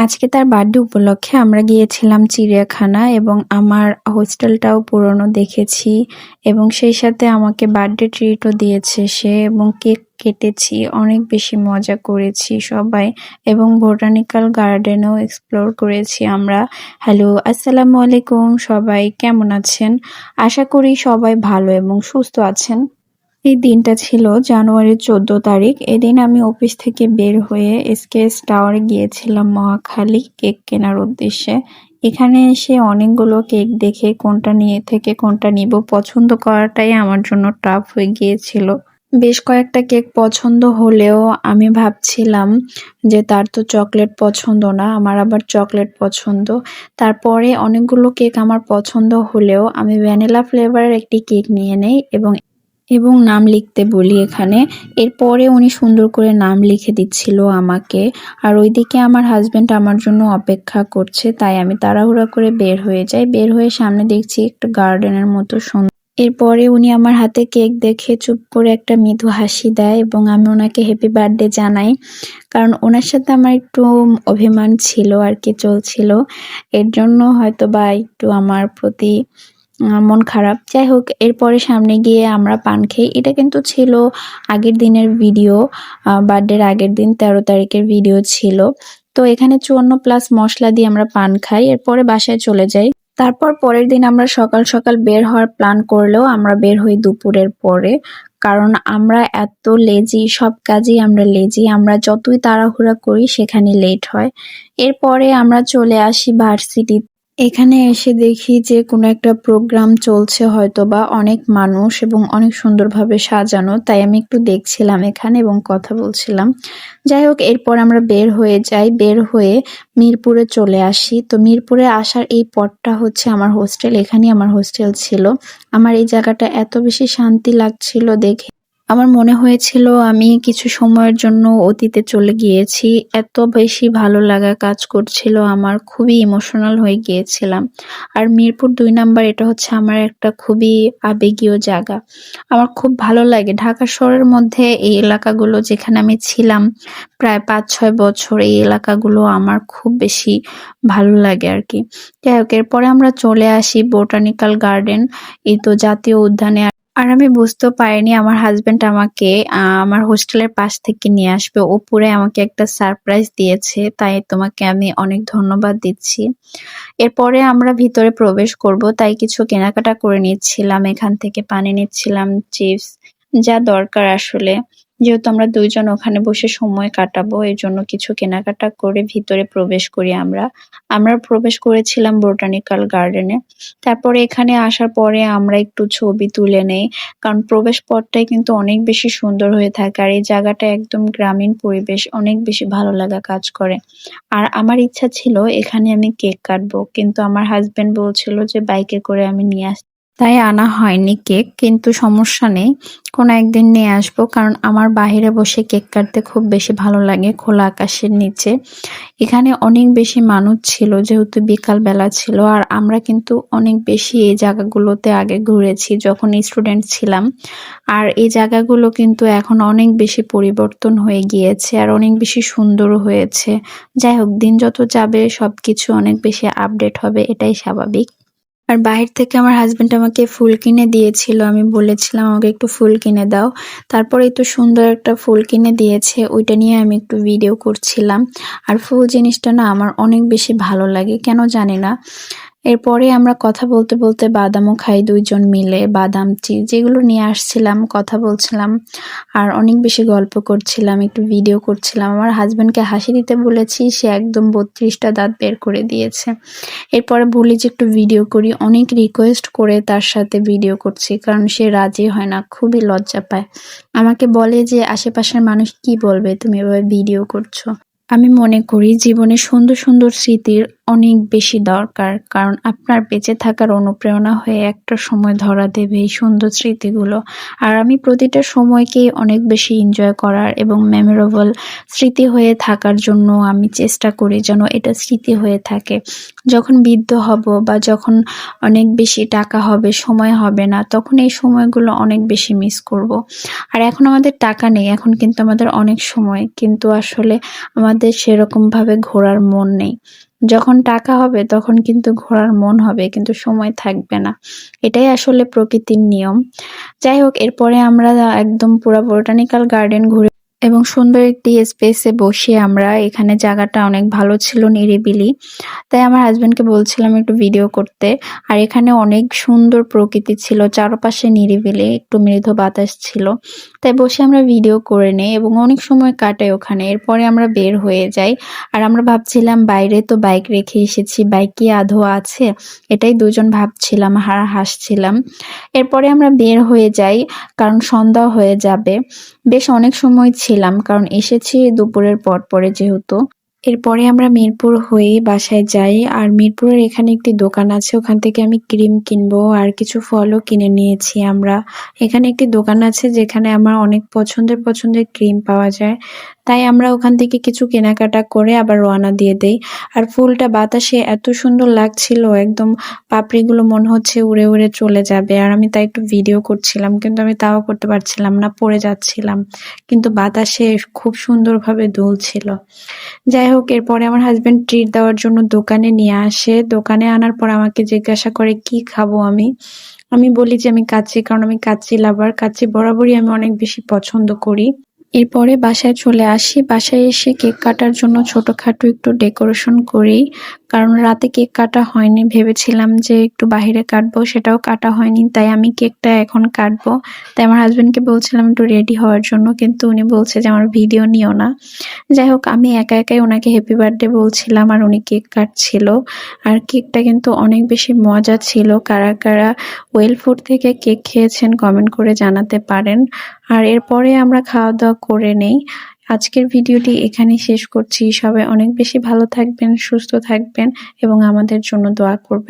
আজকে তার বার্থডে উপলক্ষে আমরা গিয়েছিলাম চিড়িয়াখানা এবং আমার হোস্টেলটাও পুরনো দেখেছি এবং সেই সাথে আমাকে বার্থডে ট্রিটও দিয়েছে সে এবং কেক কেটেছি, অনেক বেশি মজা করেছি সবাই এবং বোটানিক্যাল গার্ডেনও এক্সপ্লোর করেছি আমরা। হ্যালো, আসসালামু আলাইকুম, সবাই কেমন আছেন? আশা করি সবাই ভালো এবং সুস্থ আছেন। এই দিনটা ছিল জানুয়ারির 14 তারিখ। এদিন আমি অফিস থেকে বের হয়ে এসকেএস টাওয়ারে গিয়েছিলাম মহাখালী কেক কেনার উদ্দেশ্যে। এখানে এসে অনেকগুলো কেক দেখে কোনটা নিয়ে থেকে কোনটা নিব পছন্দ করাটাই আমার জন্য টাফ হয়ে গিয়েছিল। বেশ কয়েকটা কেক পছন্দ হলেও আমি ভাবছিলাম যে তার তো চকলেট পছন্দ না, আমার আবার চকলেট পছন্দ। তারপরে অনেকগুলো কেক আমার পছন্দ হলেও আমি ভ্যানিলা ফ্লেভারের একটি কেক নিয়ে নেই এবং নাম লিখতে বলি এখানে। এরপরে উনি সুন্দর করে নাম লিখে দিচ্ছিল আমাকে, আর ওইদিকে আমার হাজবেন্ড আমার জন্য অপেক্ষা করছে, তাই আমি তাড়াহুড়া করে বের হয়ে যাই। বের হয়ে সামনে দেখছি একটা গার্ডেনের মতো সুন্দর। এরপরে উনি আমার হাতে কেক দেখে চুপ করে একটা মৃদু হাসি দেয় এবং আমি ওনাকে হ্যাপি বার্থডে জানাই, কারণ ওনার সাথে আমার একটু অভিমান ছিল আর কি চলছিল, এর জন্য হয়তো বা একটু আমার প্রতি মন খারাপ। যাই হোক, এরপরে সামনে গিয়ে আমরা পান খাই। এটা কিন্তু ছিল আগের দিনের ভিডিও, বার্থডের আগের দিন 13 তারিখের ভিডিও ছিল। তো এখানে 54+ মশলা দিয়ে আমরা পান খাই, এরপরে বাসায় চলে যাই। তারপর পরের দিন আমরা সকাল সকাল বের হওয়ার প্ল্যান করলেও আমরা বের হই দুপুরের পরে, কারণ আমরা এত লেজি, সব কাজেই আমরা লেজি, আমরা যতই তাড়াহুড়া করি সেখানে লেট হয়। এরপরে আমরা চলে আসি ভার্সিটি। এখানে এসে দেখি যে কোনো একটা প্রোগ্রাম চলছে হয়তো বা, অনেক মানুষ এবং অনেক সুন্দরভাবে সাজানো, তাই আমি একটু দেখছিলাম এখানে এবং কথা বলছিলাম। যাই হোক, এরপর আমরা বের হয়ে যাই, বের হয়ে মিরপুরে চলে আসি। তো মিরপুরে আসার এই পথটা হচ্ছে আমার হোস্টেল, এখানেই আমার হোস্টেল ছিল। আমার এই জায়গাটা এত বেশি শান্তি লাগছিল দেখে, আমার মনে হয়েছিল আমি কিছু সময়ের জন্য অতীতে চলে গিয়েছি। এত বেশি ভালো লাগা কাজ করছিল, আমার খুবই ইমোশনাল হয়ে গিয়েছিলাম। আর মিরপুর 2 নাম্বার এটা হচ্ছে আমার একটা খুবই আবেগীয় জায়গা, আমার খুব ভালো লাগে। ঢাকা শহরের মধ্যে এই এলাকাগুলো যেখানে আমি ছিলাম প্রায় 5-6 বছর, এই এলাকাগুলো আমার খুব বেশি ভালো লাগে আর কি। যাই হোক, এরপরে আমরা চলে আসি বোটানিক্যাল গার্ডেন, এই তো জাতীয় উদ্যানে। আর আমি বুঝতেও পারিনি আমার হাজবেন্ড আমাকে আমার হোস্টেলের পাশ থেকে নিয়ে আসবে, উপরে আমাকে একটা সারপ্রাইজ দিয়েছে, তাই তোমাকে আমি অনেক ধন্যবাদ দিচ্ছি। এরপরে আমরা ভিতরে প্রবেশ করব, তাই কিছু কেনাকাটা করে নিচ্ছিলাম, এখান থেকে পানি নিচ্ছিলাম, চিপস, যা দরকার আসলে, যেহেতু আমরা দুইজন ওখানে বসে সময় কাটাবো, এই জন্য কিছু কেনাকাটা করে ভিতরে প্রবেশ করি আমরা। আমরা প্রবেশ করেছিলাম বোটানিক্যাল গার্ডেনে। তারপরে এখানে আসার পরে আমরা একটু ছবি তুলে নেই, কারণ প্রবেশ পথটাই কিন্তু অনেক বেশি সুন্দর হয়ে থাকে, আর এই জায়গাটা একদম গ্রামীণ পরিবেশ, অনেক বেশি ভালো লাগা কাজ করে। আর আমার ইচ্ছা ছিল এখানে আমি কেক কাটবো, কিন্তু আমার হাজবেন্ড বলছিল যে বাইকে করে আমি নিয়ে আসতে, তাই আনা হয়নি কেক। কিন্তু সমস্যা নেই, কোনো একদিন নিয়ে আসবো, কারণ আমার বাহিরে বসে কেক কাটতে খুব বেশি ভালো লাগে খোলা আকাশের নিচে। এখানে অনেক বেশি মানুষ ছিল যেহেতু বিকাল বেলা ছিল, আর আমরা কিন্তু অনেক বেশি এই জায়গাগুলোতে আগে ঘুরেছি যখন স্টুডেন্ট ছিলাম। আর এই জায়গাগুলো কিন্তু এখন অনেক বেশি পরিবর্তন হয়ে গিয়েছে আর অনেক বেশি সুন্দরও হয়েছে। যাই হোক, দিন যত যাবে সবকিছু অনেক বেশি আপডেট হবে, এটাই স্বাভাবিক। আর বাহির থেকে আমার হাজবেন্ড আমাকে ফুল কিনে দিয়েছিল, আমি বলেছিলাম আমাকে একটু ফুল কিনে দাও। তারপরে তো সুন্দর একটা ফুল কিনে দিয়েছে, ওইটা নিয়ে আমি একটু ভিডিও করছিলাম। আর ফুল জিনিসটা না আমার অনেক বেশি ভালো লাগে, কেন জানি না। এরপরে আমরা কথা বলতে বলতে বাদামও খাই দুইজন মিলে, বাদাম চিজ যেগুলো নিয়ে আসছিলাম, কথা বলছিলাম আর অনেক বেশি গল্প করছিলাম, একটু ভিডিও করছিলাম। আমার হাজবেন্ডকে হাসি দিতে বলেছি, সে একদম 32টা দাঁত বের করে দিয়েছে। এরপরে বলি যে একটু ভিডিও করি, অনেক রিকোয়েস্ট করে তার সাথে ভিডিও করছি, কারণ সে রাজি হয় না, খুবই লজ্জা পায়। আমাকে বলে যে আশেপাশের মানুষ কি বলবে তুমি এভাবে ভিডিও করছো। আমি মনে করি জীবনে সুন্দর সুন্দর স্মৃতির অনেক বেশি দরকার, কারণ আপনার বেঁচে থাকার অনুপ্রেরণা হয়ে একটা সময় ধরা দেবে এই সুন্দর স্মৃতিগুলো। আর আমি প্রতিটা সময়কেই অনেক বেশি এনজয় করার এবং মেমোরেবল স্মৃতি হয়ে থাকার জন্য আমি চেষ্টা করি যেন এটা স্মৃতি হয়ে থাকে। যখন বৃদ্ধ হব বা যখন অনেক বেশি টাকা হবে, সময় হবে না, তখন এই সময়গুলো অনেক বেশি মিস করব। আর এখন আমাদের টাকা নেই, এখন কিন্তু আমাদের অনেক সময়, কিন্তু আসলে আমাদের সেরকমভাবে ঘোরার মন নেই। যখন টাকা হবে তখন কিন্তু ঘোরার মন হবে, কিন্তু সময় থাকবে না। এটাই আসলে প্রকৃতির নিয়ম। যাই হোক, এরপরে আমরা একদম পুরা বোটানিক্যাল গার্ডেন ঘুরে এবং সুন্দর একটি স্পেসে বসে আমরা, এখানে জায়গাটা অনেক ভালো ছিল, নিরিবিলি। তাই আমার হাজবেন্ডকে বলছিলাম একটু ভিডিও করতে। আর এখানে অনেক সুন্দর প্রকৃতি ছিল, চারপাশে নিরিবিলি, একটু মৃদু বাতাস ছিল। তাই বসে আমরা ভিডিও করে নেই এবং অনেক সময় কাটাই ওখানে। এরপরে আমরা বের হয়ে যাই। আর আমরা ভাবছিলাম বাইরে তো বাইক রেখে এসেছি, বাইক কি আদৌ আছে, এটাই দুজন ভাবছিলাম আর হাসছিলাম। এরপরে আমরা বের হয়ে যাই, কারণ সন্ধ্যা হয়ে যাবে। বেশ অনেক সময় ছিলাম, কারণ এসেছি দুপুরের পরে যেহেতু। এরপরে আমরা মিরপুর হয়ে বাসায় যাই। আর মিরপুরের এখানে একটি দোকান আছে, ওখান থেকে আমি ক্রিম কিনবো আর কিছু ফলও কিনে নিয়েছি আমরা। এখানে একটি দোকান আছে যেখানে আমার অনেক পছন্দের ক্রিম পাওয়া যায়। তাই আমরা ওখান থেকে কিছু কেনাকাটা করে আবার রওনা দিয়ে দেই। আর ফুলটা বাতাসে এত সুন্দর লাগছিল, একদম পাপড়িগুলো মনে হচ্ছে উড়ে উড়ে চলে যাবে। আর আমি তাই একটু ভিডিও করছিলাম, কিন্তু আমি তাও করতে পারছিলাম না, পড়ে যাচ্ছিলাম। কিন্তু বাতাসে খুব সুন্দরভাবে দুলছিল। যাই হোক, এরপরে আমার হাসবেন্ড ট্রিট দেওয়ার জন্য দোকানে নিয়ে আসে। দোকানে আনার পর আমাকে জিজ্ঞাসা করে কি খাবো আমি। আমি বলি যে আমি কাচ্চি, কারণ আমি কাচ্চি লাভার। কাচ্চি বরাবরই আমি অনেক বেশি পছন্দ করি। এরপরে বাসায় চলে আসি। বাসায় এসে কেক কাটার জন্য ছোটখাটো একটু ডেকোরেশন করি, কারণ রাতে কেক কাটা হয়নি। ভেবেছিলাম যে একটু বাহিরে কাটবো, সেটাও কাটা হয়নি। তাই আমি কেকটা এখন কাটবো। তাই আমার হাজবেন্ডকে বলছিলাম একটু রেডি হওয়ার জন্য, কিন্তু উনি বলছে যে আমার ভিডিও নিও না। যাই হোক, আমি একাই ওনাকে হ্যাপি বার্থডে বলছিলাম আর উনি কেক কাটছিল। আর কেকটা কিন্তু অনেক বেশি মজা ছিল। কারা কারা ওয়েল ফুড থেকে কেক খেয়েছেন কমেন্ট করে জানাতে পারেন। আর এরপরে আমরা খাওয়া দাওয়া করে নেই। আজকের ভিডিওটি এখানেই শেষ করছি। সবাই অনেক বেশি ভালো থাকবেন, সুস্থ থাকবেন এবং আমাদের জন্য দোয়া করবেন।